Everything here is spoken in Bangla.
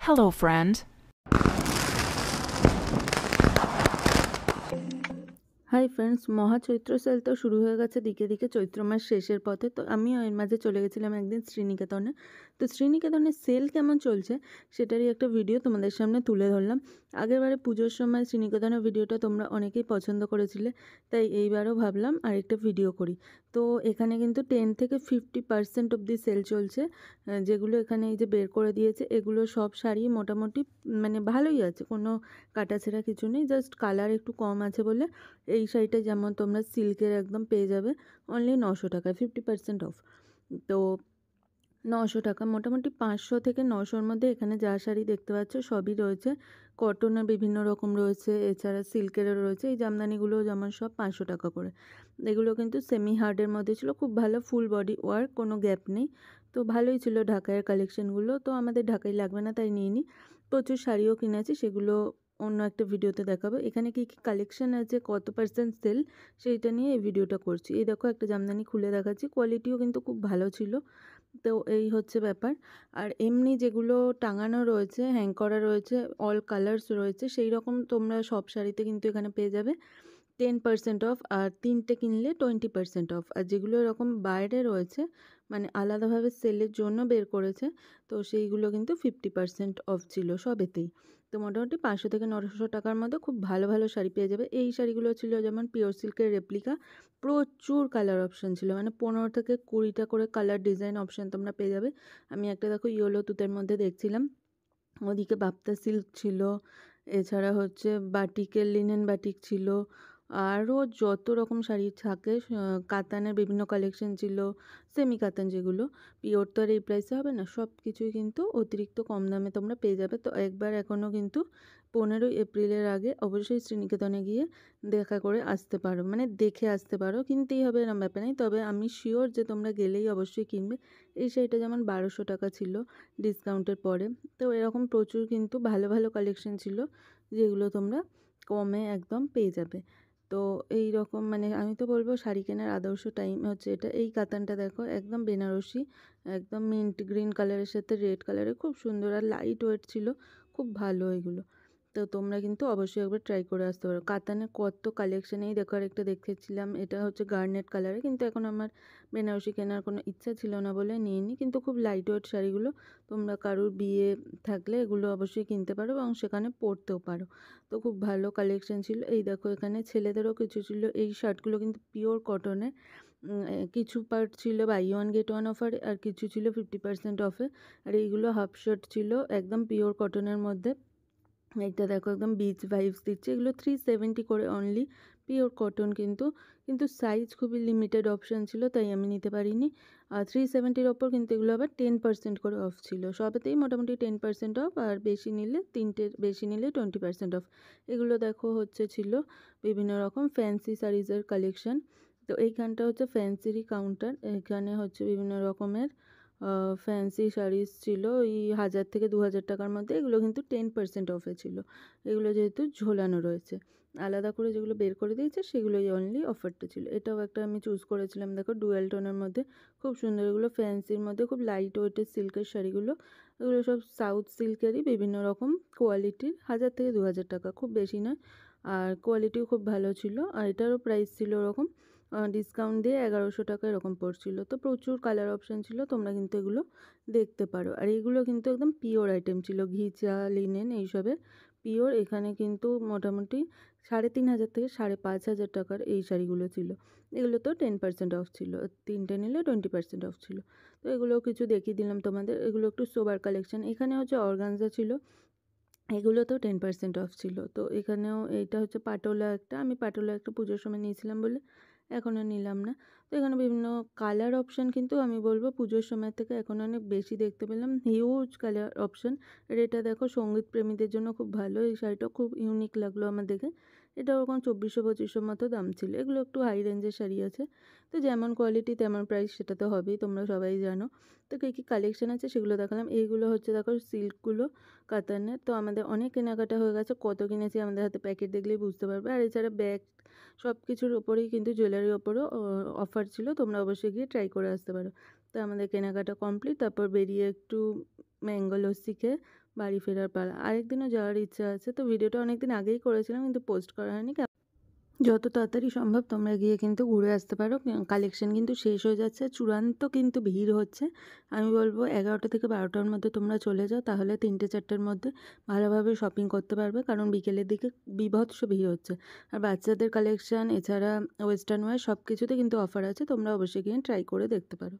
Hello, friend. হাই ফ্রেন্ডস, মহাচৈত্র সেল তো শুরু হয়ে গেছে দিকে দিকে চৈত্র মাস শেষের পথে। তো আমিও এর মাঝে চলে গেছিলাম একদিন শ্রীনিকেতনে। তো শ্রীনিকেতনে সেল কেমন চলছে সেটারই একটা ভিডিও তোমাদের সামনে তুলে ধরলাম। আগেরবারে পুজোর সময় শ্রীনিকেতনের ভিডিওটা তোমরা অনেকেই পছন্দ করেছিলে, তাই এইবারও ভাবলাম আরেকটা ভিডিও করি। তো এখানে কিন্তু 10 থেকে 50% অবধি সেল চলছে। যেগুলো এখানে এই যে বের করে দিয়েছে, এগুলো সব শাড়ি মোটামুটি মানে ভালোই আছে, কোনো কাটাছেঁড়া কিছু নেই, জাস্ট কালার একটু কম আছে বলে। এই শাড়িটা যেমন তোমরা সিল্কের একদম পেয়ে যাবে অনলি 900 টাকায়, 50% অফ। তো 900 টাকা, মোটামুটি 500 থেকে 900-র মধ্যে এখানে যা শাড়ি দেখতে পাচ্ছ সবই রয়েছে। কটনের বিভিন্ন রকম রয়েছে, এছাড়া সিল্কেরও রয়েছে। এই জামদানিগুলো যেমন সব 500 টাকা করে। এগুলো কিন্তু সেমি হার্ডের মধ্যে ছিল, খুব ভালো ফুল বডি ওয়ার্ক, কোনো গ্যাপ নেই। তো ভালোই ছিল ঢাকাইয়ের কালেকশনগুলো। তো আমাদের ঢাকাই লাগবে না তাই নিয়ে নিই। প্রচুর শাড়িও কিনেছি, সেগুলো অন্য একটা ভিডিওতে দেখাবো। এখানে কী কী কালেকশন আছে, কত পার্সেন্ট সেল, সেইটা নিয়ে এই ভিডিওটা করছি। এই দেখো একটা জামদানি খুলে দেখাচ্ছি, কোয়ালিটিও কিন্তু খুব ভালো ছিল। তো এই হচ্ছে ব্যাপার। আর এমনি যেগুলো টাঙানো রয়েছে, হ্যাং করা রয়েছে, অল কালার্স রয়েছে, সেই রকম তোমরা সব শাড়িতে কিন্তু এখানে পেয়ে যাবে 10% অফ, আর 3টে কিনলে 20% অফ। আর যেগুলো এরকম বাইরে রয়েছে, মানে আলাদাভাবে সেলের জন্য বের করেছে, তো সেইগুলো কিন্তু 50% অফ ছিল সবেতেই। তো মোটামুটি 500 থেকে 900 টাকার মধ্যে খুব ভালো ভালো শাড়ি পেয়ে যাবে। এই শাড়িগুলো ছিল যেমন পিওর সিল্কের রেপ্লিকা, প্রচুর কালার অপশান ছিল, মানে 15 থেকে 20টা করে কালার ডিজাইন অপশান তোমরা পেয়ে যাবে। আমি একটা দেখো ইয়েলো তুতের মধ্যে দেখছিলাম, ওদিকে বাপ্তা সিল্ক ছিল, এছাড়া হচ্ছে বাটিকের লিনেন বাটিক ছিল, আরও যত রকম শাড়ি থাকে, কাতানের বিভিন্ন কালেকশন ছিল, সেমি কাতান যেগুলো, পিওর তো আর এই প্রাইসে হবে না, সব কিছুই কিন্তু অতিরিক্ত কম দামে তোমরা পেয়ে যাবে। তো একবার এখনও কিন্তু 15ই এপ্রিলের আগে অবশ্যই শ্রীনিকেতনে গিয়ে দেখা করে আসতে পারো, মানে দেখে আসতে পারো, কিনতেই হবে এরম ব্যাপার নেই। তবে আমি শিওর যে তোমরা গেলেই অবশ্যই কিনবে। এই শাড়িটা যেমন 1200 টাকা ছিল ডিসকাউন্টের পরে। তো এরকম প্রচুর কিন্তু ভালো ভালো কালেকশন ছিল, যেগুলো তোমরা কমে একদম পেয়ে যাবে। তো এই রকম, মানে আমি তো বলবো শাড়ি কেনার আদর্শ টাইম হচ্ছে এটা। এই কাতানটা দেখো, একদম বেনারসি, একদম মিন্ট গ্রিন কালারের সাথে রেড কালারে, খুব সুন্দর আর লাইট ওয়েট ছিল, খুব ভালো এগুলো। তো তোমরা কিন্তু অবশ্যই একবার ট্রাই করে আসতে পারো। কাতানের কত কালেকশন, এই দেখো আরেকটা দেখেছিলাম, এটা হচ্ছে গার্নেট কালারে, কিন্তু এখন আমার বেনারসি কেনার কোনো ইচ্ছা ছিল না বলে নিইনি। কিন্তু খুব লাইট ওয়েট শাড়িগুলো, তোমরা কারুর বিয়ে থাকলে এগুলো অবশ্যই কিনতে পারো এবং সেখানে পরতেও পারো। তো খুব ভালো কালেকশন ছিল। এই দেখো এখানে ছেলেদেরও কিছু ছিল, এই শার্টগুলো কিন্তু পিওর কটনের। কিছু পার্ট ছিল বাই ওয়ান গেট ওয়ান অফারে, আর কিছু ছিল 50% অফে। আর এইগুলো হাফ শার্ট ছিল একদম পিওর কটনের মধ্যে। এইটা দেখো একদম বিচ ভাইবস দিচ্ছে। এগুলো 370 করে অনলি, পিওর কটন কিন্তু, কিন্তু সাইজ খুবই লিমিটেড অপশান ছিল, তাই আমি নিতে পারিনি। আর 370-র ওপর কিন্তু এগুলো আবার 10% করে অফ ছিল, সবেতেই মোটামুটি 10% অফ, আর বেশি নিলে, তিনটের বেশি নিলে 20% অফ। এগুলো দেখো হচ্ছে ছিল বিভিন্ন রকম ফ্যান্সি শাড়িজের কালেকশন। তো এইখানটা হচ্ছে ফ্যান্সিরই কাউন্টার, এখানে হচ্ছে বিভিন্ন রকমের ফ্যান্সি শাড়িজ ছিল, ওই 1000 থেকে 2000 টাকার মধ্যে। এগুলো কিন্তু 10% অফে ছিল, এগুলো যেহেতু ঝোলানো রয়েছে। আলাদা করে যেগুলো বের করে দিয়েছে সেগুলোই অনলি অফারটা ছিল। এটাও একটা আমি চুজ করেছিলাম, দেখো ডুয়েল টোনের মধ্যে, খুব সুন্দর। এগুলো ফ্যান্সির মধ্যে খুব লাইট ওয়েটের সিল্কের শাড়িগুলো, এগুলো সব সাউথ সিল্কেরই বিভিন্ন রকম কোয়ালিটির, 1000 থেকে 2000 টাকা, খুব বেশি নয়। আর কোয়ালিটিও খুব ভালো ছিল, আর এটারও প্রাইস ছিল ওরকম, ডিসকাউন্ট দিয়ে 1100 টাকা এরকম পড়ছিল। তো প্রচুর কালার অপশান ছিল, তোমরা কিন্তু এগুলো দেখতে পারো। আর এগুলো কিন্তু একদম পিওর আইটেম ছিল, ঘিচা লিনেন এইসবের পিওর। এখানে কিন্তু মোটামুটি 3500 থেকে 5500 টাকার এই শাড়িগুলো ছিল। এগুলো তো 10% অফ ছিল, তিনটে নিলে 20% অফ ছিল। তো এগুলোও কিছু দেখিয়ে দিলাম তোমাদের। এগুলো একটু সোবার কালেকশন। এখানে হচ্ছে অর্গানজা ছিল, এগুলো তো 10% অফ ছিল। তো এখানেও এইটা হচ্ছে পাটোলা একটা, আমি পাটোলা একটা পুজোর সময় নিয়েছিলাম বলে এখন আর নিলাম না। তো এখানে বিভিন্ন কালার অপশান কিন্তু আমি বলবো পুজোর সময় থেকে এখন অনেক বেশি দেখতে পেলাম, হিউজ কালার অপশান। আর এটা দেখো সঙ্গীত প্রেমীদের জন্য খুব ভালো, এই শাড়িটা খুব ইউনিক লাগলো আমার দেখে। এটা ওরকম 2400-2500 মতো দাম ছিল। এগুলো একটু হাই রেঞ্জের শাড়ি আছে, তো যেমন কোয়ালিটি তেমন প্রাইস, সেটা তো হবেই, তোমরা সবাই জানো। তো কী কী কালেকশান আছে সেগুলো দেখালাম। এইগুলো হচ্ছে দেখো সিল্কগুলো কাতানের। তো আমাদের অনেক কেনাকাটা হয়ে গেছে, কত কিনেছি আমাদের হাতে প্যাকেট দেখলেই বুঝতে পারবে। আর এছাড়া ব্যাগ, সব কিছুর ওপরেই কিন্তু জুয়েলারির ওপরও অফার ছিল, তোমরা অবশ্যই গিয়ে ট্রাই করে আসতে পারো। তো আমাদের কেনাকাটা কমপ্লিট, তারপর বেরিয়ে একটু ম্যাঙ্গো লস্যি খেয়ে বাড়ি ফেরার পালা। আরেকদিনও যাওয়ার ইচ্ছা আছে। তো ভিডিওটা অনেকদিন আগেই করেছিলাম কিন্তু পোস্ট করা হয়নি। যত তাড়াতাড়ি সম্ভব তোমরা গিয়ে কিন্তু ঘুরে আসতে পারো। কালেকশন কিন্তু শেষ হয়ে যাচ্ছে, চূড়ান্ত কিন্তু ভিড় হচ্ছে। আমি বলব 11টা থেকে 12টার মধ্যে তোমরা চলে যাও, তাহলে 3টে-4টের মধ্যে ভালোভাবে শপিং করতে পারবে, কারণ বিকেলের দিকে বীভৎস ভিড় হচ্ছে। আর বাচ্চাদের কালেকশন এছাড়া ওয়েস্টার্ন ওয়্যার সব কিছুতে কিন্তু অফার আছে, তোমরা অবশ্যই গিয়ে ট্রাই করে দেখতে পারো।